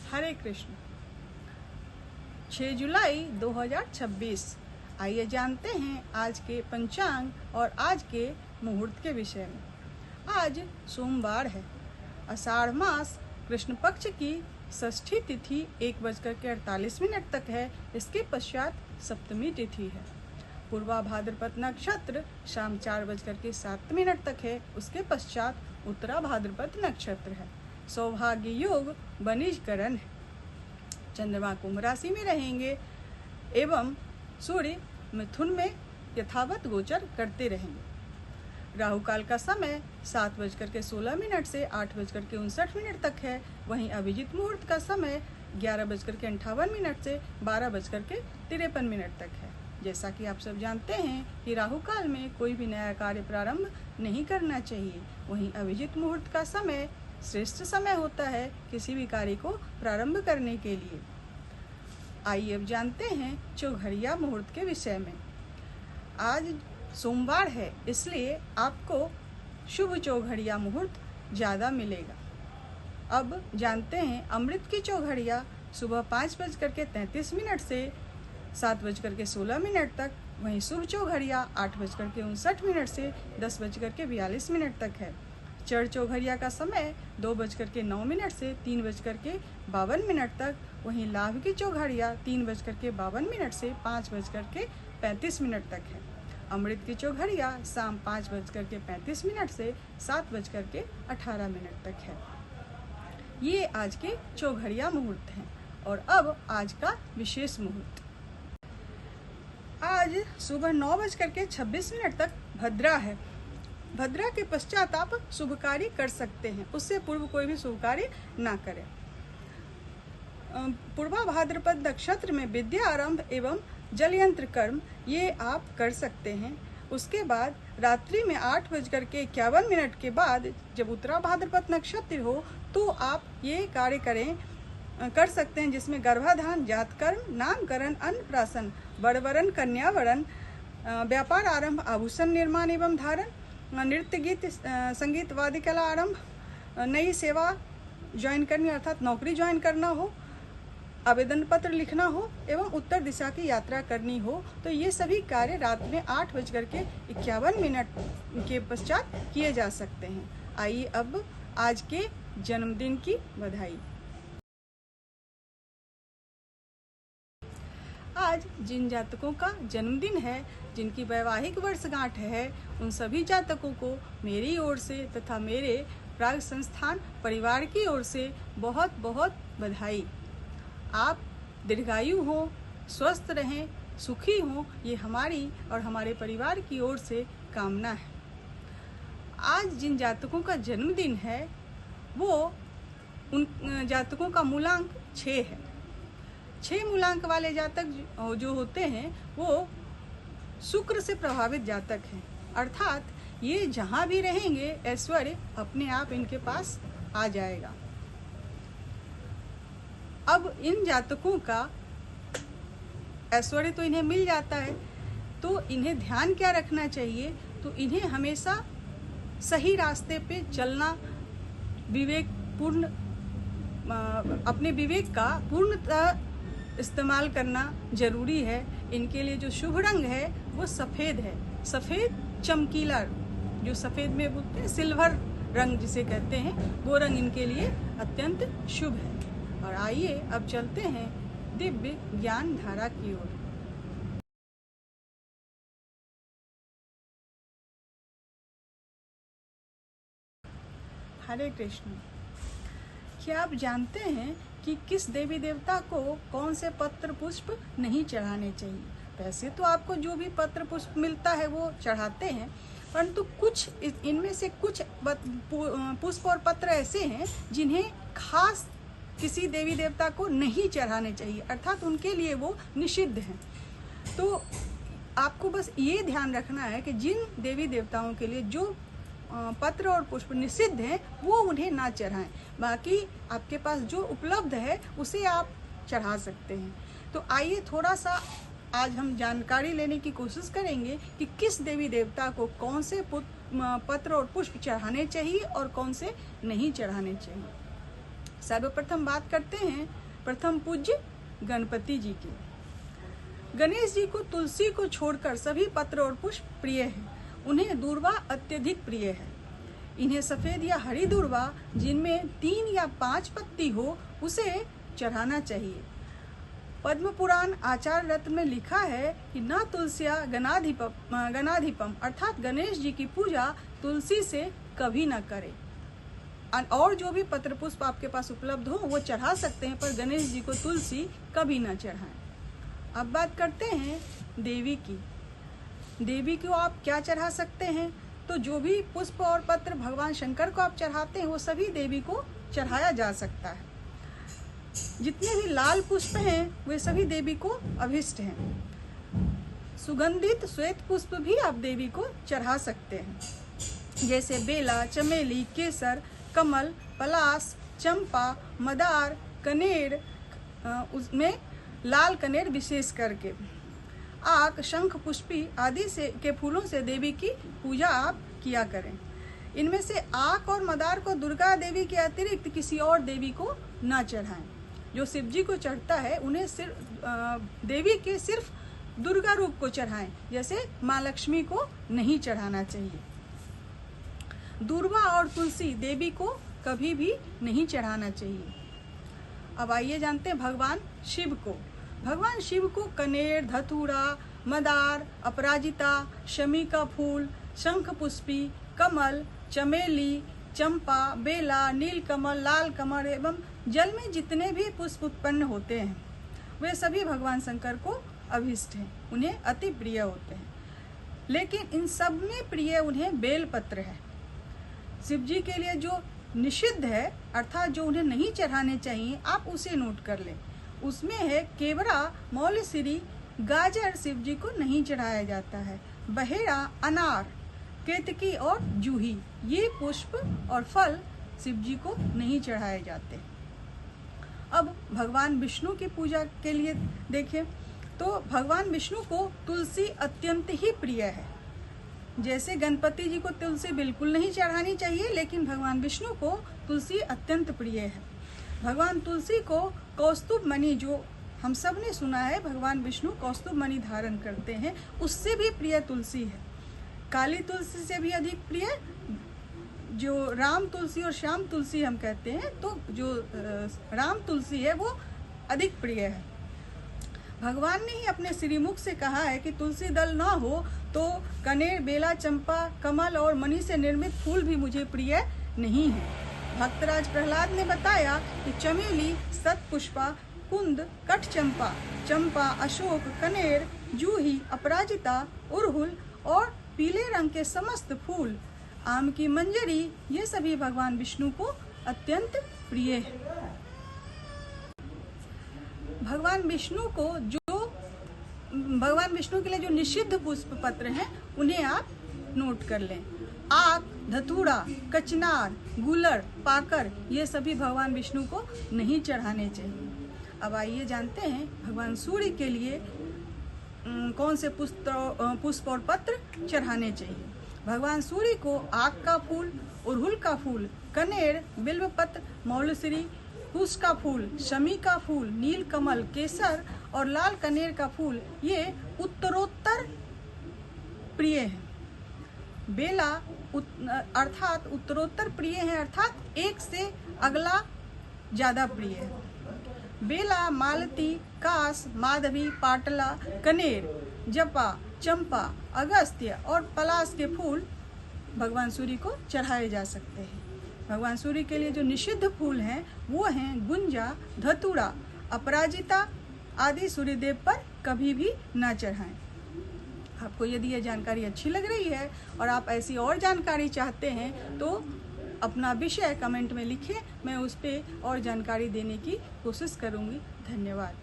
हरे कृष्ण। 6 जुलाई 2026। आइए जानते हैं आज के पंचांग और आज के मुहूर्त के विषय में। आज सोमवार है। आषाढ़ मास कृष्ण पक्ष की षष्ठी तिथि 1:48 तक है। इसके पश्चात सप्तमी तिथि है। पूर्वा भाद्रपद नक्षत्र शाम 4:07 तक है। उसके पश्चात उत्तरा भाद्रपद नक्षत्र है। सौभाग्य योग बनिजकरण है। चंद्रमा कुंभ राशि में रहेंगे एवं सूर्य मिथुन में यथावत गोचर करते रहेंगे। राहु काल का समय 7:16 से 8:59 तक है। वहीं अभिजीत मुहूर्त का समय 11:58 से 12:53 तक है। जैसा कि आप सब जानते हैं कि राहु काल में कोई भी नया कार्य प्रारंभ नहीं करना चाहिए। वहीं अभिजीत मुहूर्त का समय श्रेष्ठ समय होता है किसी भी कार्य को प्रारंभ करने के लिए। आइए अब जानते हैं चौघड़िया मुहूर्त के विषय में। आज सोमवार है, इसलिए आपको शुभ चौघड़िया मुहूर्त ज़्यादा मिलेगा। अब जानते हैं अमृत की चौघड़िया सुबह 5:33 से 7:16 तक। वहीं शुभ चौघड़िया 8:59 से 10:42 तक है। चढ़ चौघड़िया का समय 2:09 से 3:52 तक। वहीं लाभ की चौघड़िया 3:52 से 5:35 तक है। अमृत की चौघड़िया शाम 5:35 से 7:18 तक है। ये आज के चौघड़िया मुहूर्त हैं। और अब आज का विशेष मुहूर्त। आज सुबह 9:26 तक भद्रा है। भद्रा के पश्चात आप शुभ कार्य कर सकते हैं। उससे पूर्व कोई भी शुभ कार्य ना करें। पूर्वा भाद्रपद नक्षत्र में विद्या आरंभ एवं जलयंत्र कर्म ये आप कर सकते हैं। उसके बाद रात्रि में 8:51 के बाद जब उत्तरा भाद्रपद नक्षत्र हो तो आप ये कार्य कर सकते हैं, जिसमें गर्भाधान, जातकर्म, नामकरण, अन्नप्राशन, बड़वरण, कन्यावरण, व्यापार आरंभ, आभूषण निर्माण एवं धारण, नृत्य, गीत, संगीत, वाद्य कला आरंभ, नई सेवा ज्वाइन करनी अर्थात नौकरी ज्वाइन करना हो, आवेदन पत्र लिखना हो एवं उत्तर दिशा की यात्रा करनी हो, तो ये सभी कार्य रात में 8:51 के पश्चात किए जा सकते हैं। आइए अब आज के जन्मदिन की बधाई। आज जिन जातकों का जन्मदिन है, जिनकी वैवाहिक वर्षगांठ है, उन सभी जातकों को मेरी ओर से तथा मेरे प्राग संस्थान परिवार की ओर से बहुत बहुत बधाई। आप दीर्घायु हो, स्वस्थ रहें, सुखी हों, ये हमारी और हमारे परिवार की ओर से कामना है। आज जिन जातकों का जन्मदिन है वो उन जातकों का मूलांक 6 है। 6 मूलांक वाले जातक जो होते हैं वो शुक्र से प्रभावित जातक हैं। अर्थात ये जहाँ भी रहेंगे ऐश्वर्य अपने आप इनके पास आ जाएगा। अब इन जातकों का ऐश्वर्य तो इन्हें मिल जाता है, तो इन्हें ध्यान क्या रखना चाहिए? तो इन्हें हमेशा सही रास्ते पे चलना, विवेकपूर्ण अपने विवेक का पूर्णतः इस्तेमाल करना जरूरी है। इनके लिए जो शुभ रंग है वो सफ़ेद है। सफ़ेद चमकीला, जो सफ़ेद में बोलते हैं सिल्वर रंग जिसे कहते हैं, वो रंग इनके लिए अत्यंत शुभ है। और आइए अब चलते हैं दिव्य ज्ञान धारा की ओर। हरे कृष्ण। क्या आप जानते हैं कि किस देवी देवता को कौन से पत्र पुष्प नहीं चढ़ाने चाहिए? वैसे तो आपको जो भी पत्र पुष्प मिलता है वो चढ़ाते हैं, परंतु कुछ इनमें से कुछ पुष्प और पत्र ऐसे हैं जिन्हें खास किसी देवी देवता को नहीं चढ़ाने चाहिए, अर्थात उनके लिए वो निषिद्ध हैं। तो आपको बस ये ध्यान रखना है कि जिन देवी देवताओं के लिए जो पत्र और पुष्प निषिद्ध हैं वो उन्हें ना चढ़ाएं। बाकी आपके पास जो उपलब्ध है उसे आप चढ़ा सकते हैं। तो आइए थोड़ा सा आज हम जानकारी लेने की कोशिश करेंगे कि किस देवी देवता को कौन से पत्र और पुष्प चढ़ाने चाहिए और कौन से नहीं चढ़ाने चाहिए। सर्वप्रथम बात करते हैं प्रथम पूज्य गणपति जी की। गणेश जी को तुलसी को छोड़कर सभी पत्र और पुष्प प्रिय है। उन्हें दूर्वा अत्यधिक प्रिय है। इन्हें सफेद या हरी दूर्वा जिनमें 3 या 5 पत्ती हो उसे चढ़ाना चाहिए। पद्म पुराण आचार रत्न में लिखा है कि न तुलसिया गणाधिपम अर्थात गणेश जी की पूजा तुलसी से कभी न करें। और जो भी पत्र पुष्प आपके पास उपलब्ध हो वो चढ़ा सकते हैं, पर गणेश जी को तुलसी कभी न चढ़ाएं। अब बात करते हैं देवी की। देवी को आप क्या चढ़ा सकते हैं? तो जो भी पुष्प और पत्र भगवान शंकर को आप चढ़ाते हैं वो सभी देवी को चढ़ाया जा सकता है। जितने भी लाल पुष्प हैं वे सभी देवी को अभिष्ट हैं। सुगंधित श्वेत पुष्प भी आप देवी को चढ़ा सकते हैं, जैसे बेला, चमेली, केसर, कमल, पलास, चंपा, मदार, कनेर, उसमें लाल कनेर विशेष करके, आक, शंख पुष्पी आदि से के फूलों से देवी की पूजा आप किया करें। इनमें से आक और मदार को दुर्गा देवी के अतिरिक्त किसी और देवी को न चढ़ाएं। जो शिव जी को चढ़ता है उन्हें सिर्फ देवी के सिर्फ दुर्गा रूप को चढ़ाएं, जैसे माँ लक्ष्मी को नहीं चढ़ाना चाहिए। दूर्वा और तुलसी देवी को कभी भी नहीं चढ़ाना चाहिए। अब आइए जानते हैं भगवान शिव को। भगवान शिव को कनेर, धतूरा, मदार, अपराजिता, शमी का फूल, शंख पुष्पी, कमल, चमेली, चंपा, बेला, नील कमल, लाल कमल एवं जल में जितने भी पुष्प उत्पन्न होते हैं वे सभी भगवान शंकर को अभिष्ट हैं, उन्हें अति प्रिय होते हैं। लेकिन इन सब में प्रिय उन्हें बेलपत्र है। शिव जी के लिए जो निषिद्ध है अर्थात जो उन्हें नहीं चढ़ाने चाहिए आप उसे नोट कर लें। उसमें है केवड़ा, मौलसिरी, गाजर शिव जी को नहीं चढ़ाया जाता है। बहेड़ा, अनार, केतकी और जूही ये पुष्प और फल शिव जी को नहीं चढ़ाए जाते। अब भगवान विष्णु की पूजा के लिए देखें तो भगवान विष्णु को तुलसी अत्यंत ही प्रिय है। जैसे गणपति जी को तुलसी बिल्कुल नहीं चढ़ानी चाहिए, लेकिन भगवान विष्णु को तुलसी अत्यंत प्रिय है। भगवान तुलसी को कौस्तुभ मणि, जो हम सब ने सुना है भगवान विष्णु कौस्तुभ मणि धारण करते हैं, उससे भी प्रिय तुलसी है। काली तुलसी से भी अधिक प्रिय जो राम तुलसी और श्याम तुलसी हम कहते हैं, तो जो राम तुलसी है वो अधिक प्रिय है। भगवान ने ही अपने श्रीमुख से कहा है कि तुलसी दल ना हो तो कनेर, बेला, चंपा, कमल और मणि से निर्मित फूल भी मुझे प्रिय नहीं है। भक्तराज प्रहलाद ने बताया कि चमेली, शतपुष्पा, कुंद, कठ चंपा, चंपा, अशोक, कनेर, जूही, अपराजिता, उड़हुल और पीले रंग के समस्त फूल, आम की मंजरी, ये सभी भगवान विष्णु को अत्यंत प्रिय है। भगवान विष्णु के लिए जो निषिद्ध पुष्प पत्र हैं उन्हें आप नोट कर लें। आक, धतूरा, कचनार, गुलर, पाकर ये सभी भगवान विष्णु को नहीं चढ़ाने चाहिए। अब आइए जानते हैं भगवान सूर्य के लिए कौन से पुष्प और पत्र चढ़ाने चाहिए। भगवान सूर्य को आक का फूल, उड़हुल का फूल, कनेर, बिल्व पत्र, मौलसिरी, कुश का फूल, शमी का फूल, नील कमल, केसर और लाल कनेर का फूल ये उत्तरोत्तर प्रिय है। बेला अर्थात उत्तरोत्तर प्रिय है, अर्थात एक से अगला ज्यादा प्रिय है। बेला, मालती, कास, माधवी, पाटला, कनेर, जपा, चंपा, अगस्त्य और पलाश के फूल भगवान सूर्य को चढ़ाए जा सकते हैं। भगवान सूर्य के लिए जो निषिद्ध फूल हैं वो हैं गुंजा, धतूरा, अपराजिता आदि सूर्यदेव पर कभी भी न चढ़ाएं। आपको यदि यह जानकारी अच्छी लग रही है और आप ऐसी और जानकारी चाहते हैं तो अपना विषय कमेंट में लिखें, मैं उस पर और जानकारी देने की कोशिश करूँगी। धन्यवाद।